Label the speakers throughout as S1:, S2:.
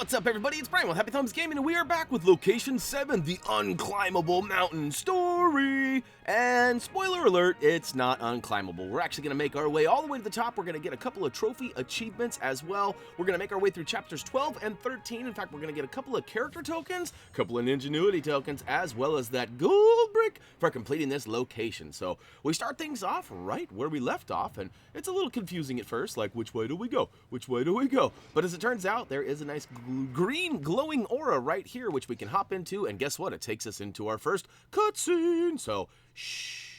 S1: What's up, everybody? It's Brian with HappyThumbsGaming, and we are back with Location 7, the Unclimbable Mountain story. And spoiler alert, it's not unclimbable. We're actually going to make our way all the way to the top. We're going to get a couple of trophy achievements as well. We're going to make our way through chapters 12 and 13. In fact, we're going to get a couple of character tokens, a couple of Ninjanuity tokens, as well as that gold brick for completing this location. So we start things off right where we left off, and it's a little confusing at first, like which way do we go? Which way do we go? But as it turns out, there is a nice green glowing aura right here, which we can hop into, and guess what? It takes us into our first cutscene. So, shh.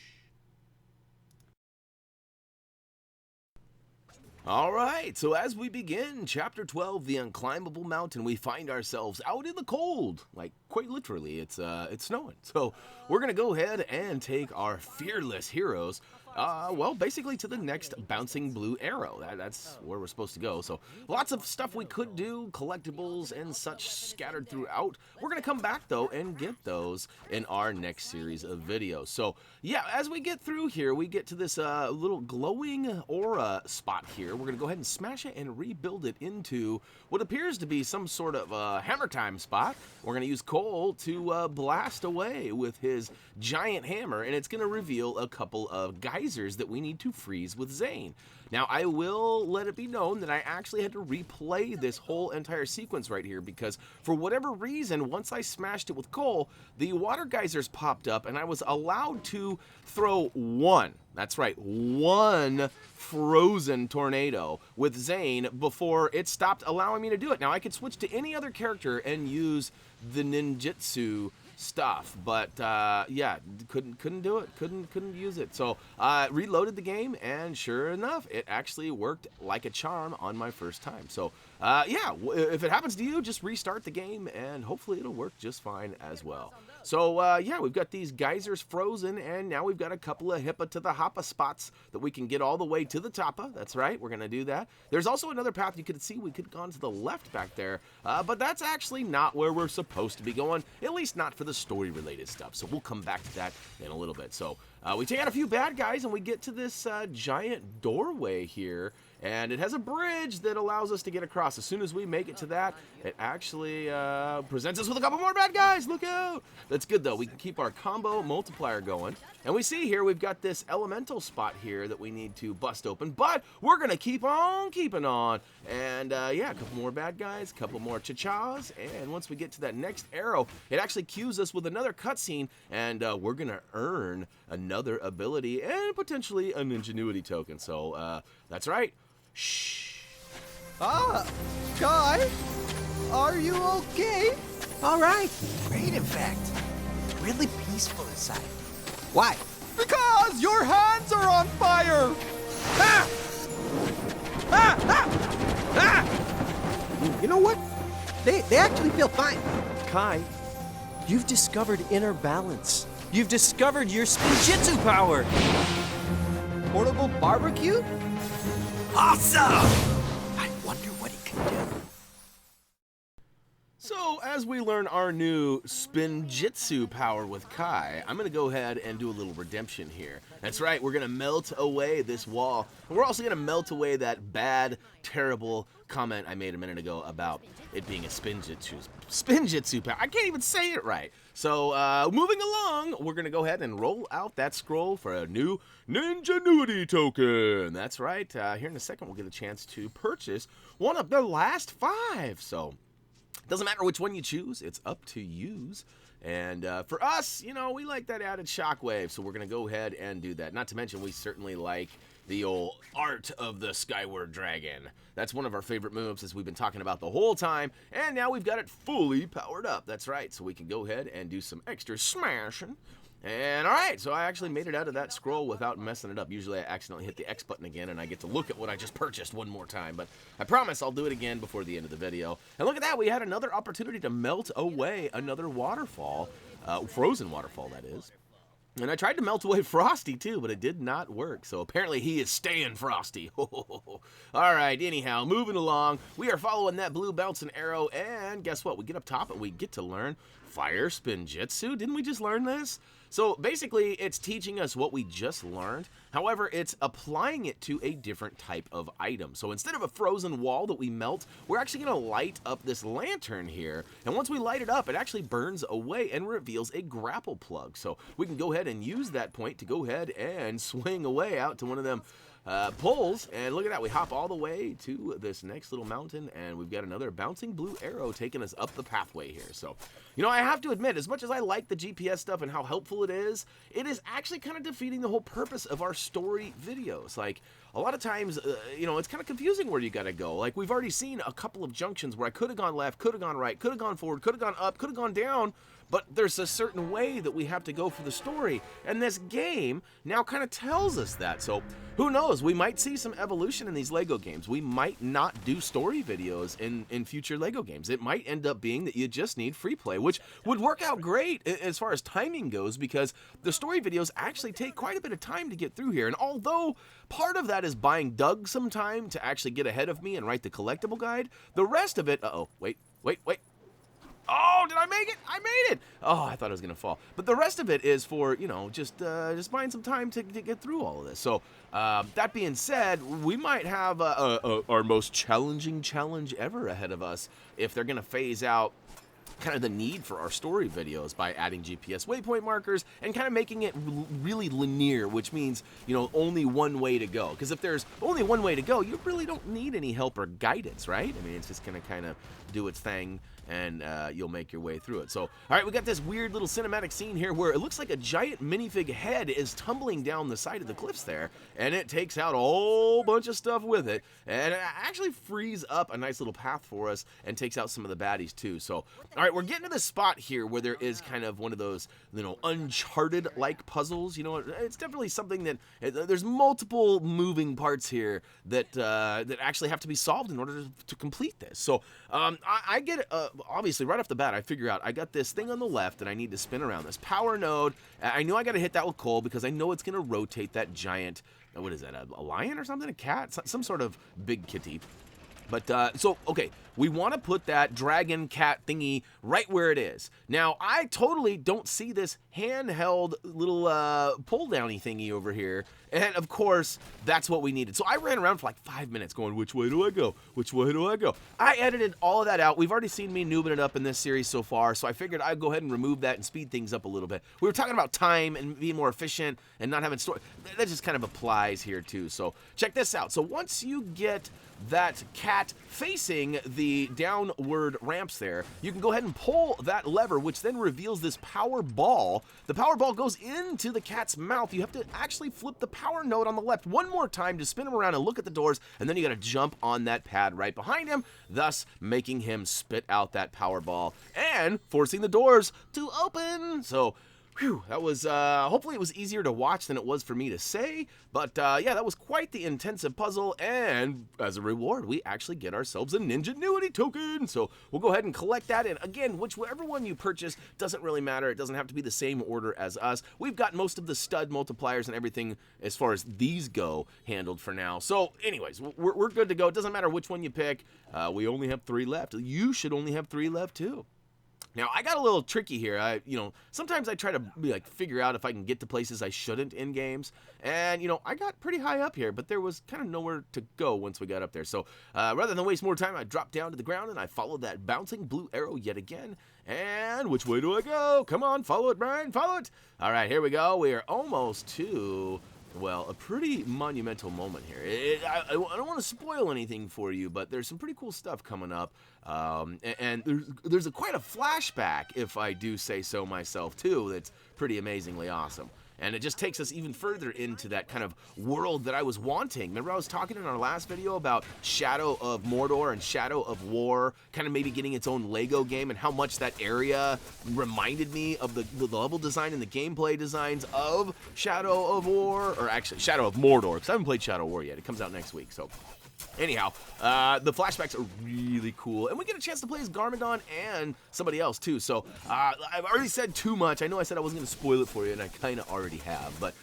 S1: Alright, so as we begin Chapter 12, the Unclimbable Mountain, we find ourselves out in the cold. Like, quite literally, it's snowing. So, we're gonna go ahead and take our fearless heroes, well, basically to the next bouncing blue arrow. That's where we're supposed to go. So, lots of stuff we could do, collectibles and such scattered throughout. We're gonna come back, though, and get those in our next series of videos. So, yeah, as we get through here, we get to this little glowing aura spot here. We're going to go ahead and smash it and rebuild it into what appears to be some sort of hammer time spot. We're going to use Cole to blast away with his giant hammer, and it's going to reveal a couple of geysers that we need to freeze with Zane. Now, I will let it be known that I actually had to replay this whole entire sequence right here because for whatever reason, once I smashed it with Cole, the water geysers popped up and I was allowed to throw one, that's right, one frozen tornado with Zane before it stopped allowing me to do it. Now, I could switch to any other character and use the ninjutsu stuff, but yeah, couldn't do it, couldn't use it. So reloaded the game, and sure enough, it actually worked like a charm on my first time. So yeah, if it happens to you, just restart the game and hopefully it'll work just fine as well. So yeah, we've got these geysers frozen, and now we've got a couple of hippa to the hoppa spots that we can get all the way to the toppa. That's right, we're gonna do that. There's also another path you could see. We could have gone to the left back there, but that's actually not where we're supposed to be going, at least not for the story related stuff. So we'll come back to that in a little bit. So we take out a few bad guys and we get to this giant doorway here, and it has a bridge that allows us to get across. As soon as we make it to that, it actually presents us with a couple more bad guys. Look out! That's good though. We can keep our combo multiplier going. And we see here we've got this elemental spot here that we need to bust open, but we're gonna keep on keeping on. And yeah, a couple more bad guys, a couple more cha-chas, and once we get to that next arrow, it actually cues us with another cutscene, and we're gonna earn another ability and potentially a Ninjanuity token. So that's right. Shh.
S2: Kai, are you okay?
S3: All right, great in fact. Really peaceful inside. Why?
S2: Because your hands are on fire!
S3: Ah! Ah! Ah! Ah! You know what? They actually feel fine.
S4: Kai, you've discovered inner balance. You've discovered your Spinjitzu power.
S2: Portable barbecue?
S3: Awesome! I wonder what he can do.
S1: So, as we learn our new Spinjitzu power with Kai, I'm going to go ahead and do a little redemption here. That's right, we're going to melt away this wall. And we're also going to melt away that bad, terrible comment I made a minute ago about it being a Spinjitzu power. I can't even say it right. So, moving along, we're going to go ahead and roll out that scroll for a new Ninjanuity token. That's right, here in a second we'll get a chance to purchase one of the last 5. So, doesn't matter which one you choose, it's up to yous. And for us, you know, we like that added shockwave, so we're going to go ahead and do that. Not to mention, we certainly like the old art of the Skyward Dragon. That's one of our favorite moves, as we've been talking about the whole time, and now we've got it fully powered up. That's right, so we can go ahead and do some extra smashing. And alright, so I actually made it out of that scroll without messing it up. Usually I accidentally hit the X button again and I get to look at what I just purchased one more time. But I promise I'll do it again before the end of the video. And look at that, we had another opportunity to melt away another waterfall. Frozen waterfall, that is. And I tried to melt away Frosty too, but it did not work. So apparently he is staying frosty. Alright, anyhow, moving along. We are following that blue bouncing arrow, and guess what? We get up top and we get to learn Fire Spinjitzu. Didn't we just learn this? So basically, it's teaching us what we just learned. However, it's applying it to a different type of item. So instead of a frozen wall that we melt, we're actually going to light up this lantern here. And once we light it up, it actually burns away and reveals a grapple plug. So we can go ahead and use that point to go ahead and swing away out to one of them poles, and look at that, we hop all the way to this next little mountain, and we've got another bouncing blue arrow taking us up the pathway here. So, you know, I have to admit, as much as I like the GPS stuff and how helpful it is actually kind of defeating the whole purpose of our story videos. Like, a lot of times, you know, it's kind of confusing where you gotta go. Like, we've already seen a couple of junctions where I could have gone left, could have gone right, could have gone forward, could have gone up, could have gone down, but there's a certain way that we have to go for the story, and this game now kind of tells us that. So who knows, we might see some evolution in these Lego games. We might not do story videos in future Lego games. It might end up being that you just need free play, which would work out great as far as timing goes, because the story videos actually take quite a bit of time to get through here. And although part of that is buying Doug some time to actually get ahead of me and write the collectible guide, the rest of it, wait. Oh, did I make it? I made it! Oh, I thought I was going to fall. But the rest of it is for, you know, just buying some time to get through all of this. So, that being said, we might have our most challenging challenge ever ahead of us if they're going to phase out kind of the need for our story videos by adding GPS waypoint markers and kind of making it really linear, which means, you know, only one way to go. Because if there's only one way to go, you really don't need any help or guidance, right? I mean, it's just going to kind of do its thing, and you'll make your way through it. So, all right, we got this weird little cinematic scene here where it looks like a giant minifig head is tumbling down the side of the cliffs there, and it takes out a whole bunch of stuff with it, and it actually frees up a nice little path for us and takes out some of the baddies too. So, all right, we're getting to this spot here where there is kind of one of those, you know, Uncharted-like puzzles. You know, it's definitely something that there's multiple moving parts here that that actually have to be solved in order to complete this. So, I get it. Obviously, right off the bat, I figure out I got this thing on the left and I need to spin around this power node. I know I got to hit that with coal because I know it's going to rotate that giant, what is that, a lion or something? A cat? Some sort of big kitty. But, so, okay, we want to put that dragon cat thingy right where it is. Now, I totally don't see this handheld little pull-downy thingy over here. And, of course, that's what we needed. So I ran around for like 5 minutes going, which way do I go? Which way do I go? I edited all of that out. We've already seen me noobing it up in this series so far, so I figured I'd go ahead and remove that and speed things up a little bit. We were talking about time and being more efficient and not having story. That just kind of applies here, too. So check this out. So once you get that cat facing the downward ramps there, you can go ahead and pull that lever, which then reveals this power ball. The power ball goes into the cat's mouth. You have to actually flip the power node on the left one more time to spin him around and look at the doors, and then you got to jump on that pad right behind him, thus making him spit out that power ball and forcing the doors to open. So whew, that was, hopefully it was easier to watch than it was for me to say, but yeah, that was quite the intensive puzzle, and as a reward, we actually get ourselves a Ninjanuity token, so we'll go ahead and collect that, and again, whichever one you purchase, doesn't really matter, it doesn't have to be the same order as us. We've got most of the stud multipliers and everything, as far as these go, handled for now, so anyways, we're good to go. It doesn't matter which one you pick, we only have 3 left. You should only have 3 left, too. Now, I got a little tricky here. You know, sometimes I try to like figure out if I can get to places I shouldn't in games. And, you know, I got pretty high up here, but there was kind of nowhere to go once we got up there. So, rather than waste more time, I dropped down to the ground and I followed that bouncing blue arrow yet again. And which way do I go? Come on, follow it, Brian, follow it. All right, here we go. We are almost to, well, a pretty monumental moment here. I don't want to spoil anything for you, but there's some pretty cool stuff coming up. And there's quite a flashback, if I do say so myself, too, that's pretty amazingly awesome. And it just takes us even further into that kind of world that I was wanting. Remember I was talking in our last video about Shadow of Mordor and Shadow of War, kind of maybe getting its own Lego game, and how much that area reminded me of the level design and the gameplay designs of Shadow of War, or actually Shadow of Mordor, because I haven't played Shadow of War yet. It comes out next week, so anyhow, the flashbacks are really cool, and we get a chance to play as Garmadon and somebody else too. So I've already said too much. I know I said I wasn't going to spoil it for you, and I kind of already have. But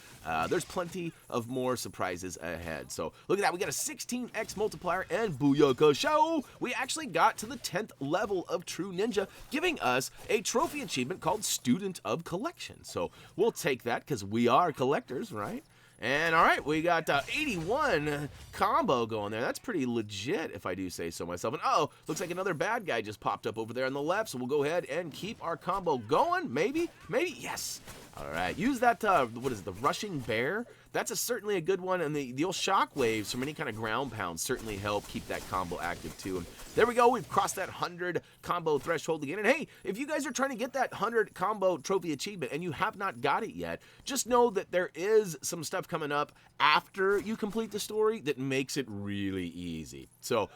S1: there's plenty of more surprises ahead. So look at that, we got a 16x multiplier, and booyaka show! We actually got to the 10th level of True Ninja, giving us a trophy achievement called Student of Collection. So we'll take that because we are collectors, right? And all right, we got 81 combo going there. That's pretty legit, if I do say so myself. And oh, looks like another bad guy just popped up over there on the left. So we'll go ahead and keep our combo going. Maybe, yes. All right, use that, what is it, the Rushing Bear? That's certainly a good one, and the old shock waves from any kind of ground pound certainly help keep that combo active too. And there we go, we've crossed that 100 combo threshold again. And hey, if you guys are trying to get that 100 combo trophy achievement and you have not got it yet, just know that there is some stuff coming up after you complete the story that makes it really easy. So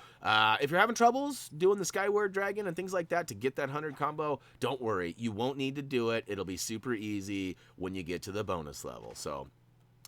S1: if you're having troubles doing the Skyward Dragon and things like that to get that 100 combo, don't worry, you won't need to do it. It'll be super easy when you get to the bonus level. So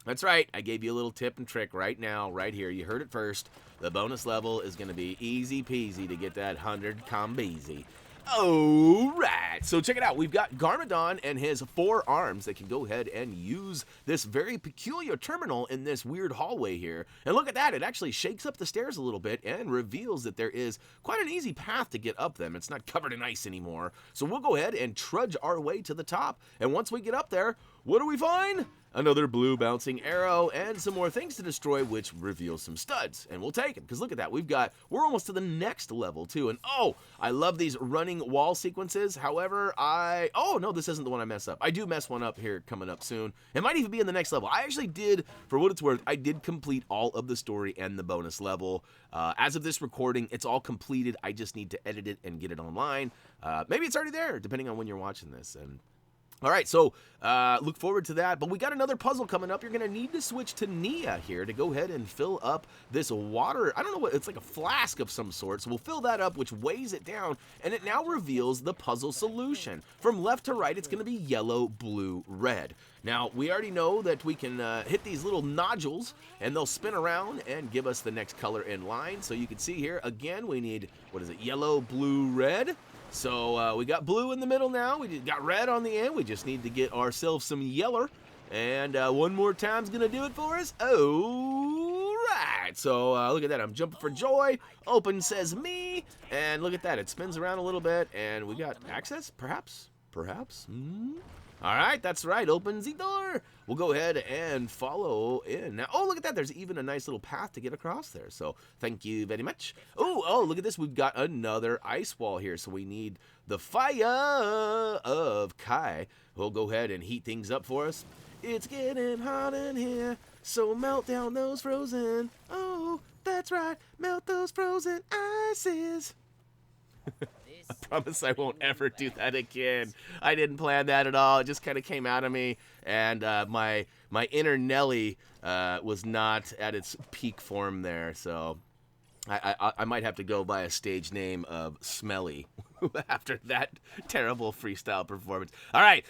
S1: that's right, I gave you a little tip and trick right now, right here. You heard it first. The bonus level is going to be easy peasy to get that 100 combeezy. All right, so check it out. We've got Garmadon and his 4 arms that can go ahead and use this very peculiar terminal in this weird hallway here. And look at that, it actually shakes up the stairs a little bit and reveals that there is quite an easy path to get up them. It's not covered in ice anymore. So we'll go ahead and trudge our way to the top. And once we get up there, what do we find? Another blue bouncing arrow and some more things to destroy, which reveals some studs. And we'll take them, because look at that. We're almost to the next level, too. And oh, I love these running wall sequences. However, oh, no, this isn't the one I mess up. I do mess one up here coming up soon. It might even be in the next level. I actually did, for what it's worth, I did complete all of the story and the bonus level. As of this recording, it's all completed. I just need to edit it and get it online. Maybe it's already there, depending on when you're watching this. And all right, so look forward to that. But we got another puzzle coming up. You're going to need to switch to Nia here to go ahead and fill up this water. I don't know what, it's like a flask of some sort. So we'll fill that up, which weighs it down. And it now reveals the puzzle solution. From left to right, it's going to be yellow, blue, red. Now, we already know that we can hit these little nodules, and they'll spin around and give us the next color in line. So you can see here, again, we need, what is it, yellow, blue, red. So we got blue in the middle now. We got red on the end. We just need to get ourselves some yeller. And one more time's going to do it for us. All right. So look at that. I'm jumping for joy. Open says me. And look at that. It spins around a little bit. And we got access, perhaps? Perhaps? All right, that's right. Open the door. We'll go ahead and follow in. Now, oh, look at that. There's even a nice little path to get across there. So thank you very much. Oh, look at this. We've got another ice wall here. So we need the fire of Kai. We'll go ahead and heat things up for us. It's getting hot in here, so melt down those frozen. Oh, that's right. Melt those frozen ices. I promise I won't ever do that again. I didn't plan that at all. It just kind of came out of me, and my inner Nelly was not at its peak form there, so I might have to go by a stage name of Smelly after that terrible freestyle performance. All right,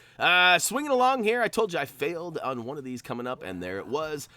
S1: swinging along here. I told you I failed on one of these coming up, and there it was.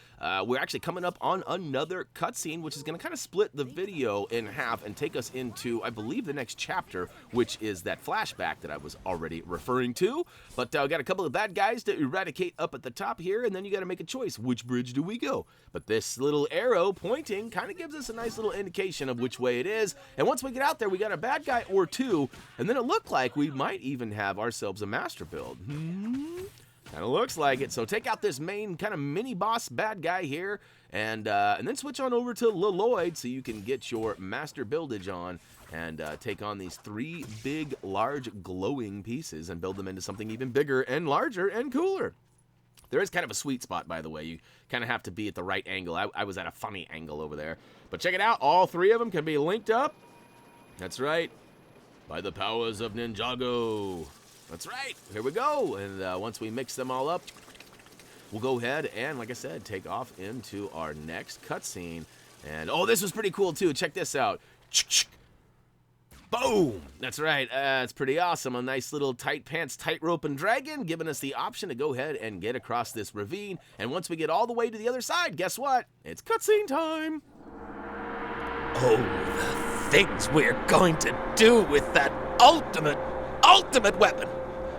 S1: We're actually coming up on another cutscene, which is going to kind of split the video in half and take us into, I believe, the next chapter, which is that flashback that I was already referring to. But got a couple of bad guys to eradicate up at the top here, and then you got to make a choice. Which bridge do we go? But this little arrow pointing kind of gives us a nice little indication of which way it is. And once we get out there, we got a bad guy or two, and then it looked like we might even have ourselves a master build. Kind of looks like it. So take out this main kind of mini boss bad guy here, and then switch on over to Lloyd so you can get your master buildage on and take on these 3 big, large, glowing pieces and build them into something even bigger and larger and cooler. There is kind of a sweet spot, by the way. You kind of have to be at the right angle. I was at a funny angle over there. But check it out. All 3 of them can be linked up. That's right. By the powers of Ninjago. That's right. Here we go. And once we mix them all up, we'll go ahead and, like I said, take off into our next cutscene. And, oh, this was pretty cool, too. Check this out. Boom! That's right. It's pretty awesome. A nice little tight pants, tightrope and dragon, giving us the option to go ahead and get across this ravine. And once we get all the way to the other side, guess what? It's cutscene time.
S5: Oh, the things we're going to do with that ultimate weapon.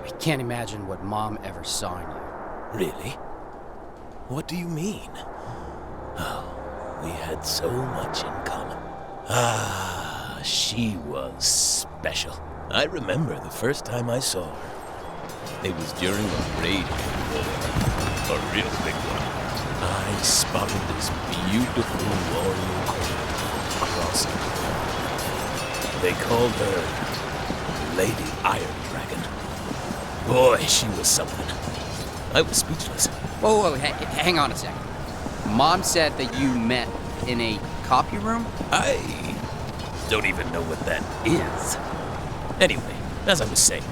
S6: I can't imagine what Mom ever saw in you.
S5: Really? What do you mean? Oh, we had so much in common. Ah, she was special. I remember the first time I saw her. It was during a raid war, a real big one. I spotted this beautiful warrior queen crossing. They called her Lady Iron Dragon. Boy, she was something. I was speechless.
S6: Whoa, hang on a second. Mom said that you met in a copy room?
S5: I don't even know what that is. Anyway, as I was saying,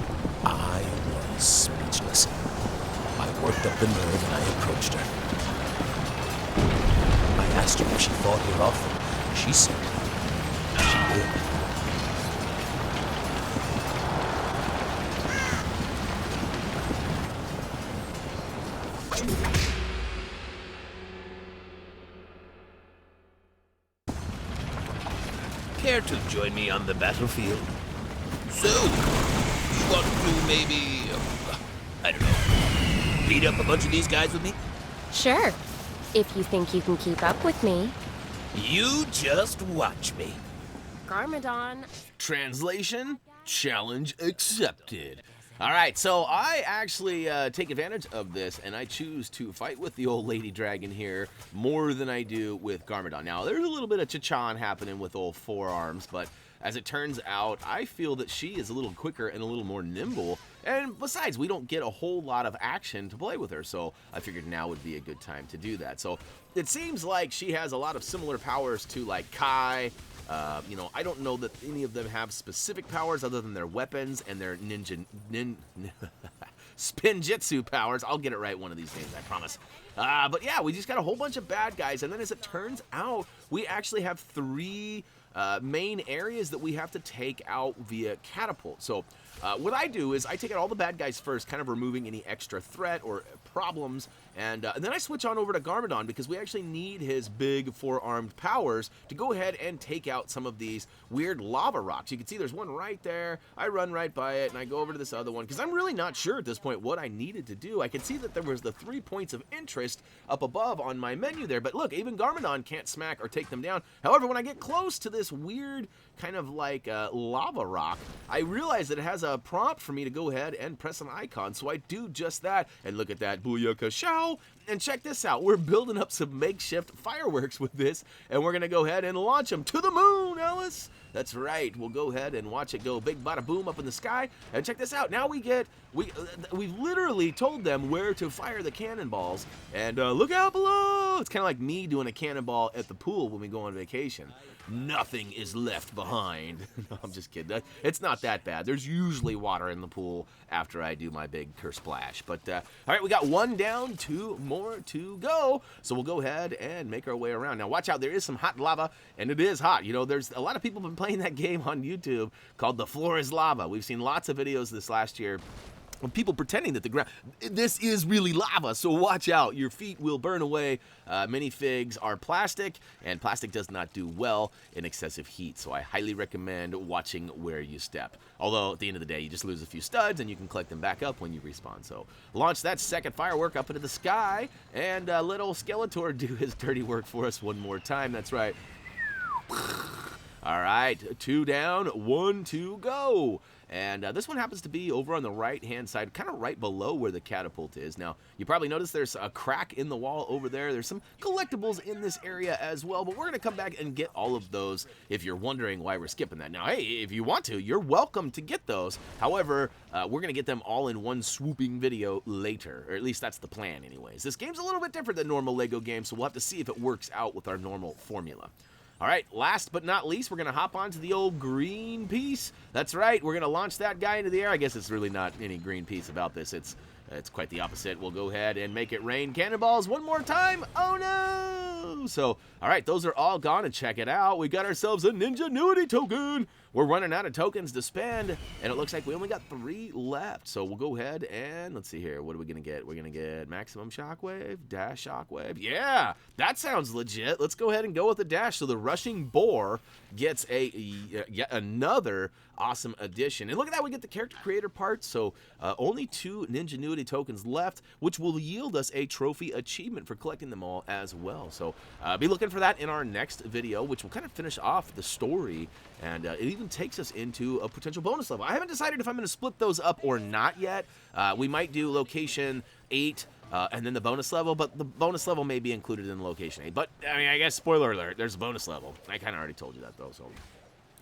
S5: I was speechless. I worked up the nerve and I approached her. I asked her if she fought here often. She said she did. Care to join me on the battlefield? So, you want to maybe, I don't know, beat up a bunch of these guys with me?
S7: Sure, if you think you can keep up with me.
S5: You just watch me.
S7: Garmadon.
S1: Translation, challenge accepted. All right, so I actually take advantage of this, and I choose to fight with the old lady dragon here more than I do with Garmadon. Now, there's a little bit of chachan happening with old forearms, but as it turns out, I feel that she is a little quicker and a little more nimble. And besides, we don't get a whole lot of action to play with her, so I figured now would be a good time to do that. So it seems like she has a lot of similar powers to, like, Kai. You know, I don't know that any of them have specific powers other than their weapons and their Spinjitzu powers. I'll get it right one of these days, I promise. But yeah, we just got a whole bunch of bad guys, and then as it turns out, we actually have 3 main areas that we have to take out via catapult. So what I do is I take out all the bad guys first, kind of removing any extra threat or problems, and then I switch on over to Garmadon because we actually need his big 4-armed powers to go ahead and take out some of these weird lava rocks. You can see there's one right there. I run right by it, and I go over to this other one because I'm really not sure at this point what I needed to do. I can see that there was the 3 points of interest up above on my menu there, but look, even Garmadon can't smack or take them down. However, when I get close to this weird kind of like lava rock, I realize that it has a prompt for me to go ahead and press an icon, so I do just that, and look at that, booyaka show. And check this out, we're building up some makeshift fireworks with this, and we're gonna go ahead and launch them to the moon, Alice. That's right, we'll go ahead and watch it go big bada boom up in the sky. And check this out, now we've literally told them where to fire the cannonballs, and look out below. It's kind of like me doing a cannonball at the pool when we go on vacation. Nothing is left behind. No, I'm just kidding. It's not that bad. There's usually water in the pool after I do my big splash. But, all right, we got 1 down, 2 more to go. So we'll go ahead and make our way around. Now, watch out. There is some hot lava, and it is hot. You know, there's a lot of people have been playing that game on YouTube called The Floor is Lava. We've seen lots of videos this last year of people pretending that the ground, this is really lava, so watch out. Your feet will burn away. Minifigs are plastic, and plastic does not do well in excessive heat, so I highly recommend watching where you step. Although, at the end of the day, you just lose a few studs, and you can collect them back up when you respawn. So, launch that second firework up into the sky, and let old Skeletor do his dirty work for us one more time. That's right. All right, 2 down, 1 to go. And this one happens to be over on the right-hand side, kind of right below where the catapult is. Now, you probably noticed there's a crack in the wall over there. There's some collectibles in this area as well, but we're going to come back and get all of those if you're wondering why we're skipping that. Now, hey, if you want to, you're welcome to get those. However, we're going to get them all in one swooping video later, or at least that's the plan anyways. This game's a little bit different than normal Lego games, so we'll have to see if it works out with our normal formula. All right, last but not least, we're going to hop onto the old green piece. That's right, we're going to launch that guy into the air. I guess it's really not any green piece about this. It's quite the opposite. We'll go ahead and make it rain cannonballs one more time. Oh, no! So, all right, those are all gone, and check it out. We got ourselves a Ninjanuity Token. we're running out of tokens to spend, and it looks like we only got 3 left. So we'll go ahead and let's see here. What are we gonna get? We're gonna get maximum shockwave, dash shockwave. Yeah, that sounds legit. Let's go ahead and go with the dash. So the rushing boar gets yet another awesome addition. And look at that, we get the character creator part. So only 2 Ninjanuity tokens left, which will yield us a trophy achievement for collecting them all as well. So be looking for that in our next video, which will kind of finish off the story, and it even takes us into a potential bonus level. I haven't decided if I'm going to split those up or not yet. We might do location 8 and then the bonus level, but the bonus level may be included in location 8. But I mean, I guess spoiler alert, there's a bonus level. I kind of already told you that though. So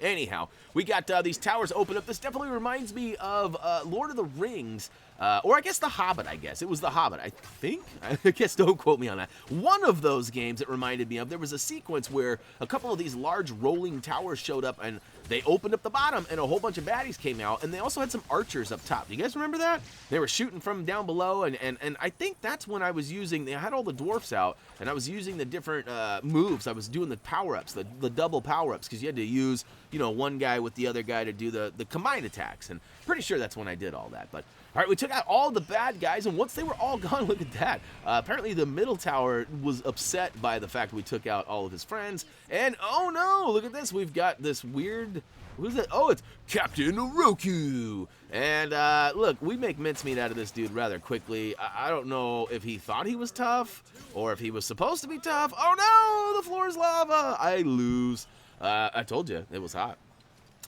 S1: anyhow, we got these towers open up. This definitely reminds me of Lord of the Rings, or I guess The Hobbit, I guess. It was The Hobbit, I think. I guess don't quote me on that. One of those games it reminded me of, there was a sequence where a couple of these large rolling towers showed up, and they opened up the bottom, and a whole bunch of baddies came out, and they also had some archers up top. Do you guys remember that? They were shooting from down below, and I think that's when I was using, I had all the dwarfs out, and I was using the different moves. I was doing the power-ups, the double power-ups, because you had to use, you know, one guy with the other guy to do the combined attacks, and pretty sure that's when I did all that. But all right, we took out all the bad guys, and once they were all gone, look at that. Apparently the middle tower was upset by the fact we took out all of his friends, and oh no, look at this. We've got this weird, who's that? Oh, it's Captain Oroku. And look, we make mincemeat out of this dude rather quickly. I don't know if he thought he was tough, or if he was supposed to be tough. Oh no, the floor is lava. I lose. I told you, it was hot.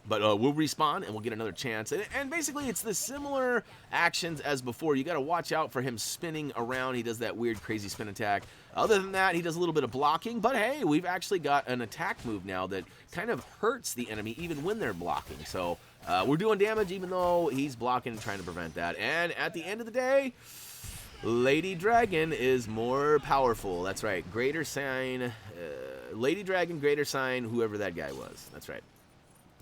S1: But we'll respawn, and we'll get another chance. And basically, it's the similar actions as before. You got to watch out for him spinning around. He does that weird, crazy spin attack. Other than that, he does a little bit of blocking. But hey, we've actually got an attack move now that kind of hurts the enemy even when they're blocking. So we're doing damage even though he's blocking and trying to prevent that. And at the end of the day, Lady Dragon is more powerful. That's right. Greater sign. Lady Dragon, greater sign, whoever that guy was. That's right.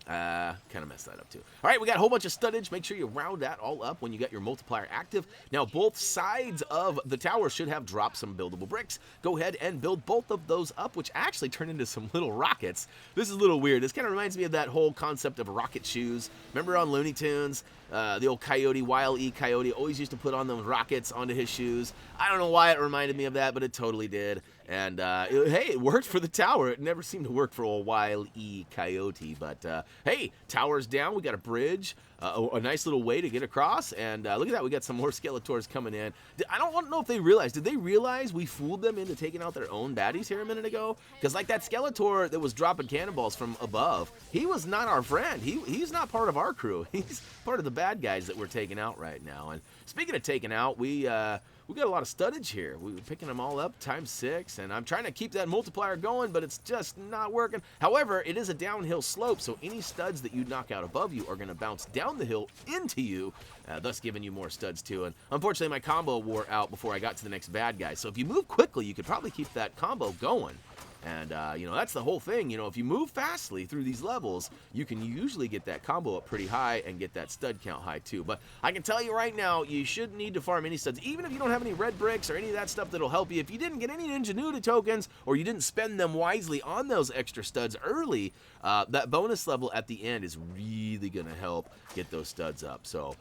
S1: Kind of messed that up too. All right, we got a whole bunch of studdage. Make sure you round that all up when you got your multiplier active. Now, both sides of the tower should have dropped some buildable bricks. Go ahead and build both of those up, which actually turn into some little rockets. This is a little weird. This kind of reminds me of that whole concept of rocket shoes. Remember on Looney Tunes? The old Coyote, Wile E. Coyote, always used to put on those rockets onto his shoes. I don't know why it reminded me of that, but it totally did. And, hey, it worked for the tower. It never seemed to work for old Wile E. Coyote. But, hey, tower's down. We got a bridge, a nice little way to get across. And look at that. We got some more Skeletors coming in. I don't know if they realized. Did they realize we fooled them into taking out their own baddies here a minute ago? Because, like, that Skeletor that was dropping cannonballs from above, he was not our friend. He's not part of our crew. He's part of the bad guys that we're taking out right now. And speaking of taking out, we got a lot of studdage here. We're picking them all up ×6, and I'm trying to keep that multiplier going, but it's just not working. However, it is a downhill slope, so any studs that you knock out above you are going to bounce down the hill into you, thus giving you more studs too. And unfortunately, my combo wore out before I got to the next bad guy. So if you move quickly, you could probably keep that combo going. And, you know, that's the whole thing. You know, if you move fastly through these levels, you can usually get that combo up pretty high and get that stud count high, too. But I can tell you right now, you shouldn't need to farm any studs. Even if you don't have any red bricks or any of that stuff that'll help you, if you didn't get any Ninjanuity tokens or you didn't spend them wisely on those extra studs early, that bonus level at the end is really going to help get those studs up. So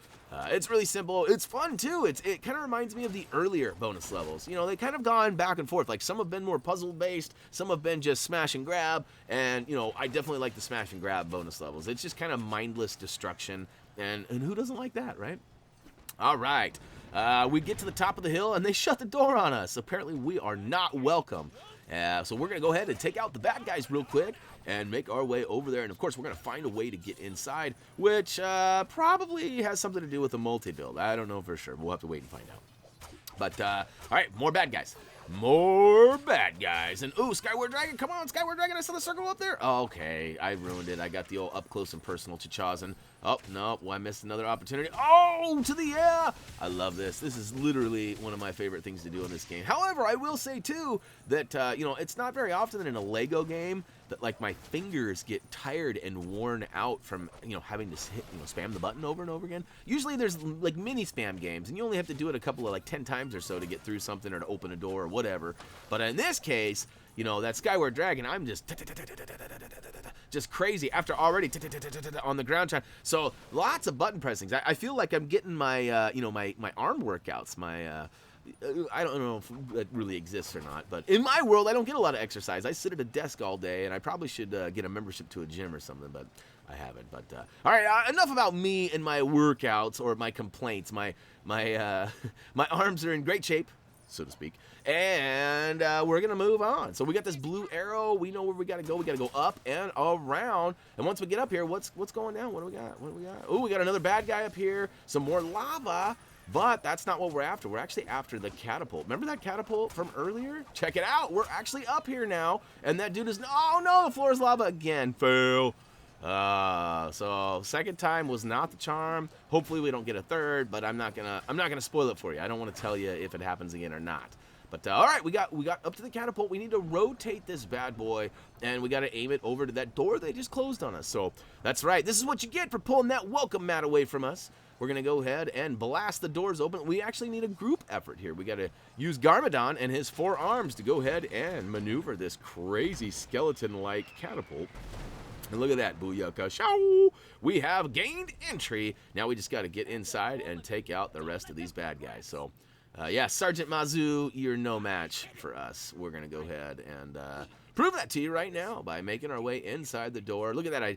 S1: it's really simple. It's fun, too. It kind of reminds me of the earlier bonus levels. You know, they kind of gone back and forth. Like, some have been more puzzle-based, some have been just smash and grab, and, you know, I definitely like the smash and grab bonus levels. It's just kind of mindless destruction, and who doesn't like that, right? All right. We get to the top of the hill, and they shut the door on us. Apparently, we are not welcome. So we're going to go ahead and take out the bad guys real quick and make our way over there. And, of course, we're going to find a way to get inside, which probably has something to do with the multi-build. I don't know for sure. We'll have to wait and find out. But, all right, more bad guys. More bad guys. And, ooh, Skyward Dragon. Come on, Skyward Dragon. I saw the circle up there. Oh, okay, I ruined it. I got the old up-close and personal Chichazan. Oh, no, well, I missed another opportunity. Oh, to the air. I love this. This is literally one of my favorite things to do in this game. However, I will say, too, that, you know, it's not very often that in a Lego game that, like, my fingers get tired and worn out from, you know, having to hit, you know, spam the button over and over again. Usually there's, like, mini spam games, and you only have to do it a couple of, like, 10 times or so to get through something or to open a door or whatever. But in this case, you know, that Skyward Dragon, I'm just just crazy after already on the ground trying. So lots of button pressings. I feel like I'm getting my, you know, my arm workouts, my, I don't know if that really exists or not, but in my world, I don't get a lot of exercise. I sit at a desk all day, and I probably should get a membership to a gym or something, but I haven't. But all right, enough about me and my workouts or my complaints. My arms are in great shape, so to speak, and we're gonna move on. So we got this blue arrow. We know where we gotta go. We gotta go up and around. And once we get up here, what's going down? What do we got? What do we got? Oh, we got another bad guy up here. Some more lava. But that's not what we're after. We're actually after the catapult. Remember that catapult from earlier? Check it out. We're actually up here now. And that dude is... Oh, no. The floor is lava again. Fail. So second time was not the charm. Hopefully we don't get a third. But I'm not gonna spoil it for you. I don't want to tell you if it happens again or not. But all right, we got up to the catapult. We need to rotate this bad boy, and we got to aim it over to that door they just closed on us. So that's right. This is what you get for pulling that welcome mat away from us. We're going to go ahead and blast the doors open. We actually need a group effort here. We got to use Garmadon and his 4 arms to go ahead and maneuver this crazy skeleton-like catapult. And look at that, booyaka, show! We have gained entry. Now we just got to get inside and take out the rest of these bad guys. So, yeah, Sergeant Mazu, you're no match for us. We're going to go ahead and prove that to you right now by making our way inside the door. Look at that. I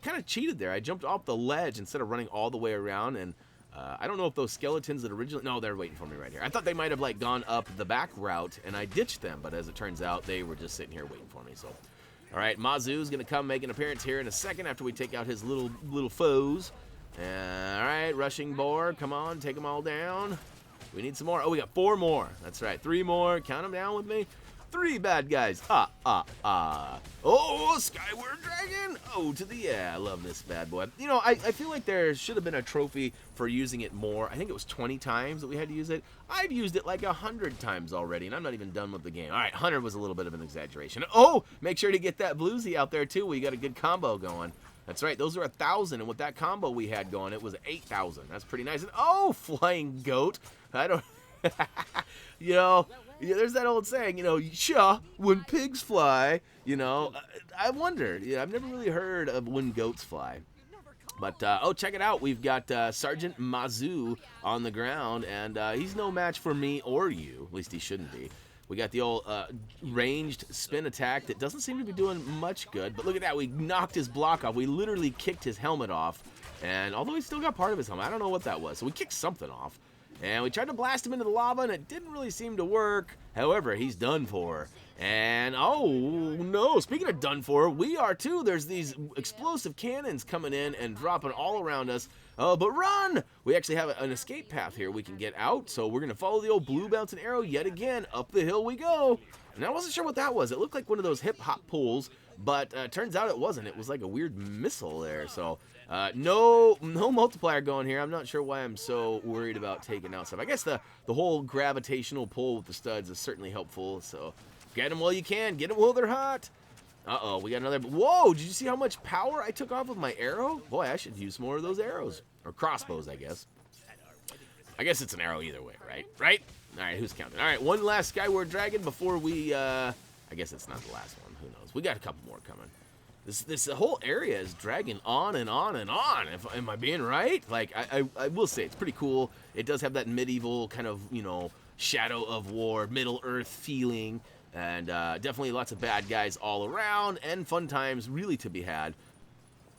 S1: kind of cheated there. I jumped off the ledge instead of running all the way around. And I don't know if those skeletons that originally... No, they're waiting for me right here. I thought they might have, like, gone up the back route, and I ditched them. But as it turns out, they were just sitting here waiting for me. So, all right, Mazu's going to come make an appearance here in a second after we take out his little foes. All right, rushing boar. Come on, take them all down. We need some more. Oh, we got 4 more. That's right, 3 more. Count them down with me. 3 bad guys. Oh, Skyward Dragon. Oh, to the yeah. I love this bad boy. You know, I feel like there should have been a trophy for using it more. I think it was 20 times that we had to use it. I've used it like 100 times already, and I'm not even done with the game. All right, 100 was a little bit of an exaggeration. Oh, make sure to get that bluesy out there, too. We got a good combo going. That's right, those are 1,000, and with that combo we had going, it was 8,000. That's pretty nice. And oh, flying goat. I don't... You know, yeah, there's that old saying, you know, sure, when pigs fly, you know, I wondered. Yeah, I've never really heard of when goats fly. But, oh, check it out. We've got Sergeant Mazu on the ground, and he's no match for me or you. At least he shouldn't be. We got the old ranged spin attack that doesn't seem to be doing much good. But look at that. We knocked his block off. We literally kicked his helmet off. And although he still got part of his helmet, I don't know what that was. So we kicked something off. And we tried to blast him into the lava, and it didn't really seem to work. However, he's done for. And, oh, no, speaking of done for, we are too. There's these explosive cannons coming in and dropping all around us. Oh, but run! We actually have an escape path here we can get out. So we're going to follow the old blue bouncing arrow yet again. Up the hill we go. And I wasn't sure what that was. It looked like one of those hip-hop pools, but turns out it wasn't. It was like a weird missile there. So no multiplier going here. I'm not sure why I'm so worried about taking out stuff. I guess the whole gravitational pull with the studs is certainly helpful. So get them while you can. Get them while they're hot. Uh-oh, we got another... Whoa, did you see how much power I took off with my arrow? Boy, I should use more of those arrows. Or crossbows, I guess. I guess it's an arrow either way, right? Right? All right, who's counting? All right, one last Skyward Dragon before we... I guess it's not the last one. Who knows? We got a couple more coming. This whole area is dragging on and on and on. Am I being right? Like, I will say, it's pretty cool. It does have that medieval kind of, you know, Shadow of War, Middle-earth feeling. And definitely lots of bad guys all around and fun times really to be had.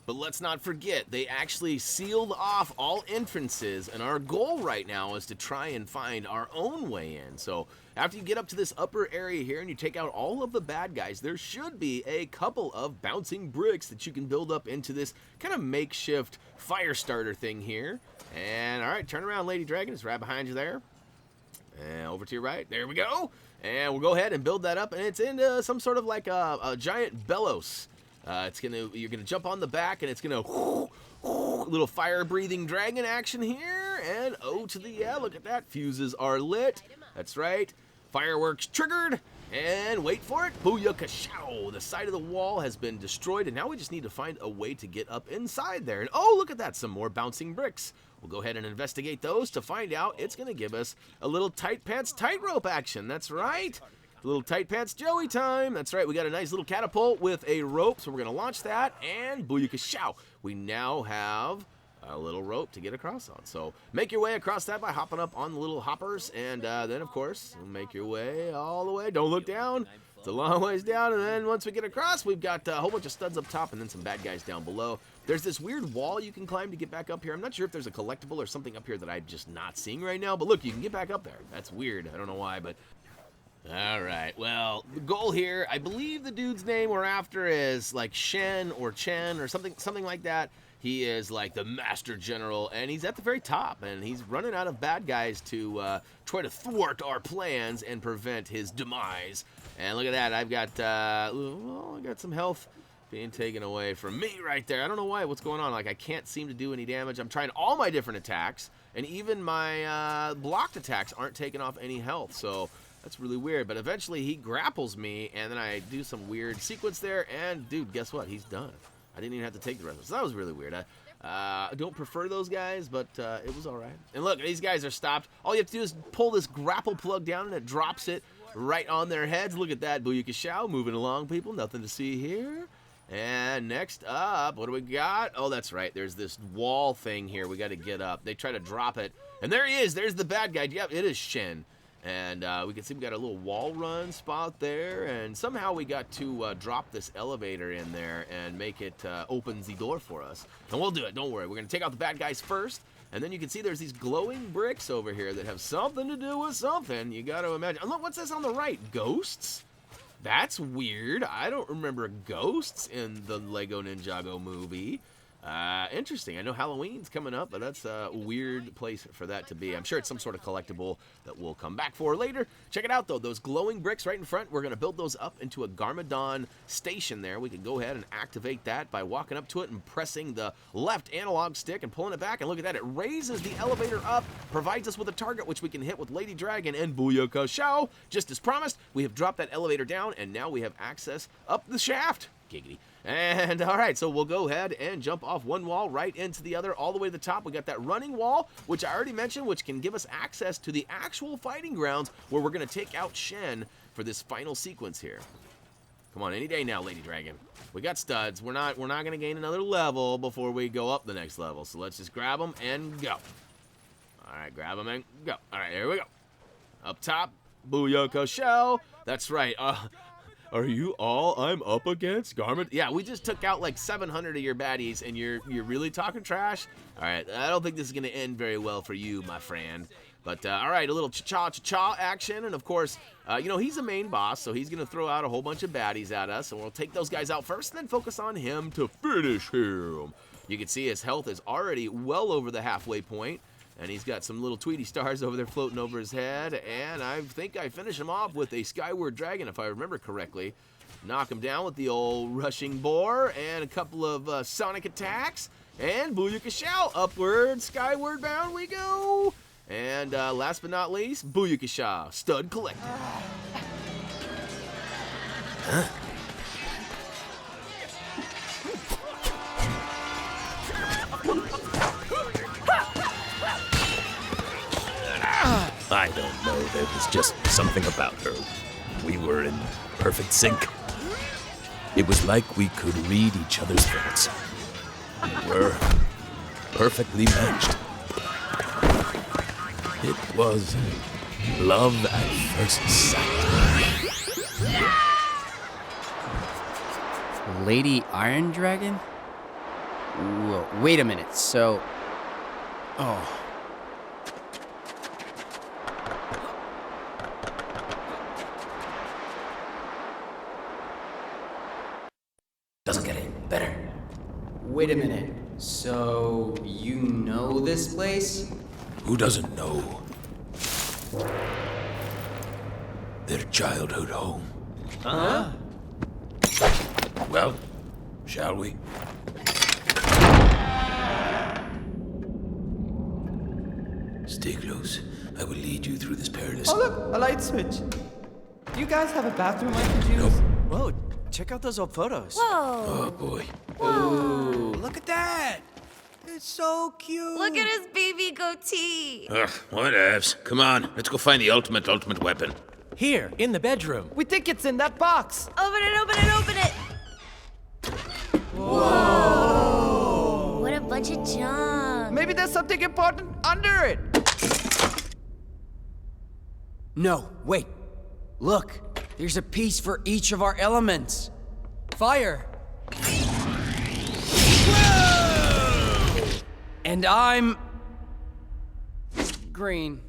S1: But let's not forget, they actually sealed off all entrances, and our goal right now is to try and find our own way in. So after you get up to this upper area here and you take out all of the bad guys, there should be a couple of bouncing bricks that you can build up into this kind of makeshift fire starter thing here. And all right, turn around, Lady Dragon. It's right behind you there. And over to your right. There we go. And we'll go ahead and build that up, and it's into some sort of like a giant bellows. You're gonna jump on the back, and it's gonna little fire-breathing dragon action here. And oh, to the yeah, look at that. Fuses are lit. That's right. Fireworks triggered. And wait for it. Booyakashow. The side of the wall has been destroyed, and now we just need to find a way to get up inside there. And oh, look at that. Some more bouncing bricks. We'll go ahead and investigate those to find out it's going to give us a little tight pants tightrope action. That's right. Little tight pants Joey time. That's right, we got a nice little catapult with a rope, so we're gonna launch that, and booyakashow. We now have a little rope to get across on. So make your way across that by hopping up on the little hoppers, and then of course, make your way all the way. Don't look down. It's a long ways down, and then once we get across, we've got a whole bunch of studs up top and then some bad guys down below. There's this weird wall you can climb to get back up here. I'm not sure if there's a collectible or something up here that I'm just not seeing right now, but look, you can get back up there. That's weird. I don't know why, but all right. Well, the goal here, I believe the dude's name we're after is like Shen or Chen or something like that. He is like the Master General, and he's at the very top, and he's running out of bad guys to try to thwart our plans and prevent his demise. And look at that, I've got, well, I got some health being taken away from me right there. I don't know why, what's going on? Like, I can't seem to do any damage. I'm trying all my different attacks, and even my blocked attacks aren't taking off any health, so that's really weird. But eventually he grapples me, and then I do some weird sequence there, and dude, guess what? He's done. I didn't even have to take the rest of it. So that was really weird. I don't prefer those guys, but it was all right. And look, these guys are stopped. All you have to do is pull this grapple plug down, and it drops it right on their heads. Look at that. Booyakashow. Moving along, people. Nothing to see here. And next up, what do we got? Oh, that's right. There's this wall thing here. We got to get up. They try to drop it. And there he is. There's the bad guy. Yep, it is Shen. And we can see we got a little wall run spot there, and somehow we got to drop this elevator in there and make it open the door for us. And we'll do it, don't worry. We're going to take out the bad guys first, and then you can see there's these glowing bricks over here that have something to do with something. You got to imagine. And look, what's this on the right? Ghosts? That's weird. I don't remember ghosts in the Lego Ninjago movie. Interesting. I know Halloween's coming up, but that's a weird place for that to be. I'm sure it's some sort of collectible that we'll come back for later. Check it out, though. Those glowing bricks right in front, we're going to build those up into a Garmadon station there. We can go ahead and activate that by walking up to it and pressing the left analog stick and pulling it back. And look at that. It raises the elevator up, provides us with a target, which we can hit with Lady Dragon and Booyakashow. Just as promised, we have dropped that elevator down, and now we have access up the shaft. Giggity. And all right, so we'll go ahead and jump off one wall right into the other all the way to the top. We got that running wall, which I already mentioned, which can give us access to the actual fighting grounds where we're going to take out Shen for this final sequence here. Come on, any day now, Lady Dragon. We got studs. We're not going to gain another level before we go up the next level. So let's just grab them and go. All right, grab them and go. All right, here we go. Up top, Booyakashow. That's right. Are you all I'm up against, Garmadon? Yeah, we just took out like 700 of your baddies, and you're really talking trash? All right, I don't think this is going to end very well for you, my friend. But, all right, a little cha-cha action, and of course, you know, he's a main boss, so he's going to throw out a whole bunch of baddies at us, and we'll take those guys out first, and then focus on him to finish him. You can see his health is already well over the halfway point. And he's got some little Tweety stars over there floating over his head. And I think I finish him off with a Skyward Dragon, if I remember correctly. Knock him down with the old Rushing Boar and a couple of Sonic attacks. And Booyakashow, upward, skyward bound we go. And last but not least, Booyakashow, Stud Collector.
S5: Huh? I don't know, there was just something about her. We were in perfect sync. It was like we could read each other's thoughts. We were perfectly matched. It was love at first sight.
S6: Lady Iron Dragon? Whoa, wait a minute, so... Oh...
S5: Doesn't get any better.
S6: Wait a minute. So, you know this place?
S5: Who doesn't know? Their childhood home.
S6: Huh?
S5: Well, shall we? Stay close. I will lead you through this perilous...
S2: Oh look, a light switch. Do you guys have a bathroom I could use?
S5: Nope.
S4: Whoa, check out those old photos.
S7: Whoa!
S5: Oh boy.
S2: Ooh, look at that. It's so cute.
S7: Look at his baby goatee.
S5: Ugh, whatevs. Come on, let's go find the ultimate weapon.
S4: Here, in the bedroom.
S2: We think it's in that box.
S8: Open it, open it, open it! Whoa! What a bunch of junk.
S2: Maybe there's something important under it.
S6: No, wait. Look, there's a piece for each of our elements. Fire. Whoa! And I'm green.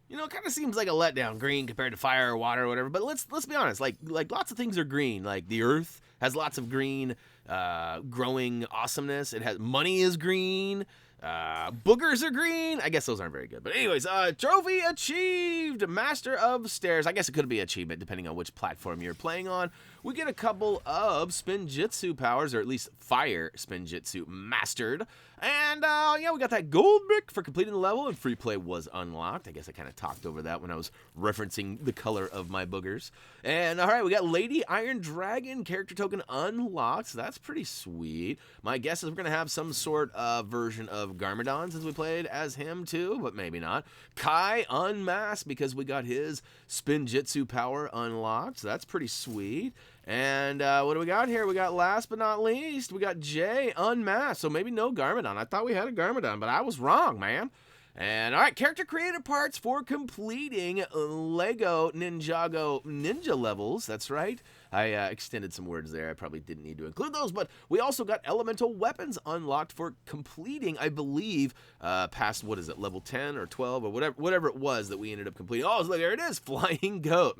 S1: You know, it kind of seems like a letdown, green compared to fire or water or whatever. But let's be honest, like lots of things are green. Like the earth has lots of green, growing awesomeness. It has money is green. Boogers are green. I guess those aren't very good. But anyways, trophy achieved. Master of Stairs. I guess it could be achievement depending on which platform you're playing on. We get a couple of Spinjitzu powers, or at least fire Spinjitzu mastered. And yeah, we got that gold brick for completing the level, and free play was unlocked. I guess I kind of talked over that when I was referencing the color of my boogers. And all right, we got Lady Iron Dragon character token unlocked. So that's pretty sweet. My guess is we're going to have some sort of version of Garmadon since we played as him too, but maybe not. Kai unmasked because we got his Spinjitzu power unlocked. So that's pretty sweet. And what do we got here? We got, last but not least, we got Jay unmasked. So maybe no Garmadon. I thought we had a Garmadon, but I was wrong, man. And all right, character created parts for completing Lego Ninjago Ninja levels. That's right. I extended some words there. I probably didn't need to include those, but we also got elemental weapons unlocked for completing, I believe, past, what is it, level 10 or 12 or whatever it was that we ended up completing. Oh, look, there it is, Flying Goat.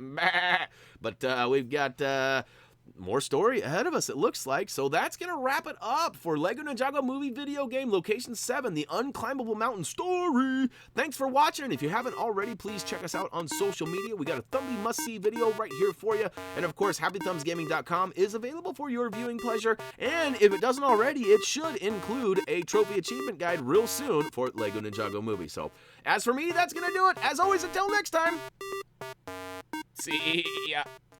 S1: But we've got more story ahead of us, it looks like. So that's going to wrap it up for Lego Ninjago Movie Video Game Location 7, the Unclimbable Mountain story. Thanks for watching. If you haven't already, please check us out on social media. We got a thumbly must-see video right here for you. And of course, HappyThumbsGaming.com is available for your viewing pleasure. And if it doesn't already, it should include a trophy achievement guide real soon for Lego Ninjago Movie. So as for me, that's going to do it. As always, until next time, see ya.